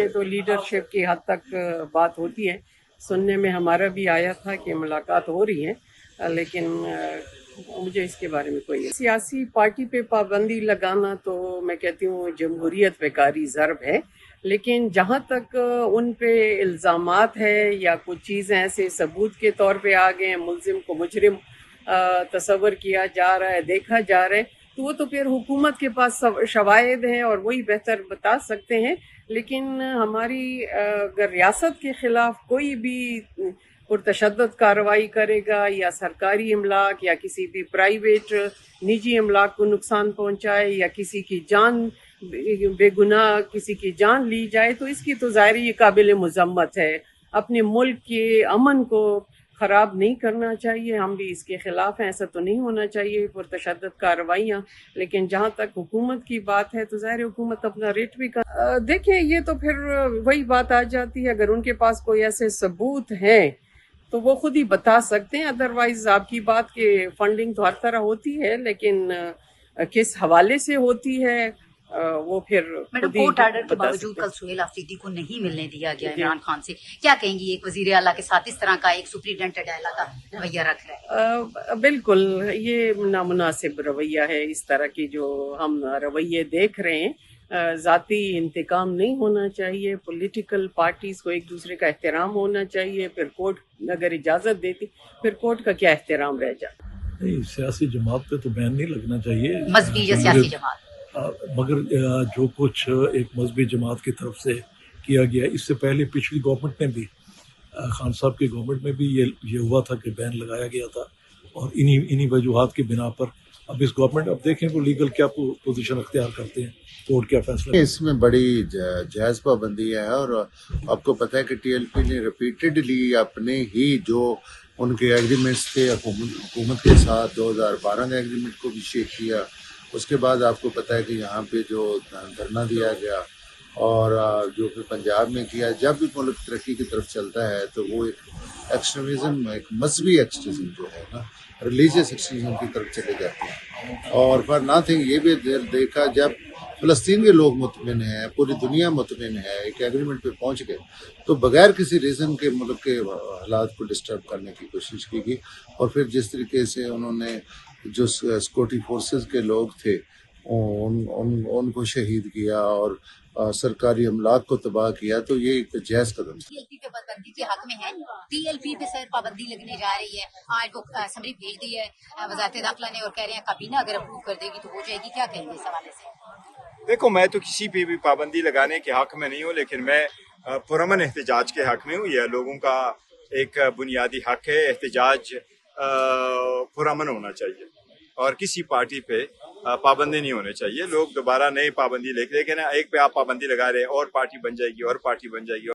تو لیڈرشپ کی حد تک بات ہوتی ہے. سننے میں ہمارا بھی آیا تھا کہ ملاقات ہو رہی ہے, لیکن مجھے اس کے بارے میں کوئی سیاسی پارٹی پہ پابندی لگانا تو میں کہتی ہوں جمہوریت پہ کاری ضرب ہے. لیکن جہاں تک ان پہ الزامات ہے یا کچھ چیزیں ایسے ثبوت کے طور پہ آ گئے ہیں, ملزم کو مجرم تصور کیا جا رہا ہے, دیکھا جا رہا ہے, تو وہ تو پھر حکومت کے پاس شواہد ہیں اور وہی بہتر بتا سکتے ہیں. لیکن ہماری اگر ریاست کے خلاف کوئی بھی پرتشدد کارروائی کرے گا یا سرکاری املاک یا کسی بھی پرائیویٹ نجی املاک کو نقصان پہنچائے یا کسی کی جان بے گناہ کسی کی جان لی جائے, تو اس کی تو ظاہر یہ قابل مذمت ہے. اپنے ملک کے امن کو خراب نہیں کرنا چاہیے, ہم بھی اس کے خلاف ہیں, ایسا تو نہیں ہونا چاہیے پرتشدد کارروائیاں. لیکن جہاں تک حکومت کی بات ہے تو ظاہر حکومت اپنا ریٹ بھی دیکھیں, یہ تو پھر وہی بات آ جاتی ہے, اگر ان کے پاس کوئی ایسے ثبوت ہیں تو وہ خود ہی بتا سکتے ہیں. ادروائز آپ کی بات کہ فنڈنگ تو ہر طرح ہوتی ہے, لیکن کس حوالے سے ہوتی ہے وہ پھر میڈم کورٹ آرڈر کے باوجود کل سہیل آفریدی کو نہیں ملنے دیا گیا عمران خان سے, کیا کہیں گی ایک وزیر اعلیٰ کے ساتھ اس طرح کا ایک سپرنٹینڈنٹ اعلیٰ کا رویہ رکھ رہا ہے؟ بالکل یہ نامناسب رویہ ہے. اس طرح کی جو ہم رویے دیکھ رہے ہیں, ذاتی انتقام نہیں ہونا چاہیے. پولیٹیکل پارٹیز کو ایک دوسرے کا احترام ہونا چاہیے. پھر کورٹ اگر اجازت دیتی پھر کورٹ کا کیا احترام رہ جاتا. نہیں, سیاسی جماعت پہ تو بین نہیں لگنا چاہیے, مذہبی یا سیاسی جماعت, مگر جو کچھ ایک مذہبی جماعت کی طرف سے کیا گیا, اس سے پہلے پچھلی گورنمنٹ میں بھی خان صاحب کی گورنمنٹ میں بھی یہ ہوا تھا کہ بین لگایا گیا تھا, اور انہی وجوہات کی بنا پر اب اس گورنمنٹ اب دیکھیں وہ لیگل کیا پوزیشن اختیار کرتے ہیں, کورٹ کیا فیصلہ. اس میں بڑی جائز پابندی ہے, اور آپ کو پتہ ہے کہ ٹی ایل پی نے ریپیٹڈلی اپنے ہی جو ان کے ایگریمنٹس تھے حکومت کے ساتھ 2012 میں ایگریمنٹ کو بھی شیک کیا. اس کے بعد آپ کو پتہ ہے کہ یہاں پہ جو دھرنا دیا گیا اور جو پھر پنجاب میں کیا. جب بھی ملک ترقی کی طرف چلتا ہے تو وہ ایک ایکسٹریمزم, ایک مذہبی ایکسٹریمزم جو ہے نا, ریلیجیس ایکسٹریمزم کی طرف چلے جاتے ہیں. اور فار ناتھنگ یہ بھی دیکھا جب فلسطین کے لوگ مطمئن ہیں, پوری دنیا مطمئن ہے, ایک ایگریمنٹ پہ پہنچ گئے, تو بغیر کسی ریزن کے ملک کے حالات کو ڈسٹرب کرنے کی کوشش کی گئی. اور پھر جس طریقے سے انہوں نے جو سیکورٹی فورسز کے لوگ تھے ان کو شہید کیا اور سرکاری املاک کو تباہ کیا, تو یہ ایک جائز قدم تھا. ٹی ایل پی پہ پابندی کے حق میں ہے, ٹی ایل پی پہ سر پابندی لگنے جا رہی ہے. آج وہ اسمبلی بھیج دی ہے وزارت داخلہ نے, اور کہہ رہے ہیں کابینہ اگر اپروو کر دے گی تو ہو جائے گی. کیا کہیں گے اس حوالے سے؟ دیکھو, میں تو کسی پہ بھی پابندی لگانے کے حق میں نہیں ہوں, لیکن میں پرامن احتجاج کے حق میں ہوں. یہ لوگوں کا ایک بنیادی حق ہے, احتجاج پرامن ہونا چاہیے اور کسی پارٹی پہ پابندی نہیں ہونے چاہیے. لوگ دوبارہ نئی پابندی لیکن ایک پہ آپ پابندی لگا رہے ہیں اور پارٹی بن جائے گی اور پارٹی بن جائے گی.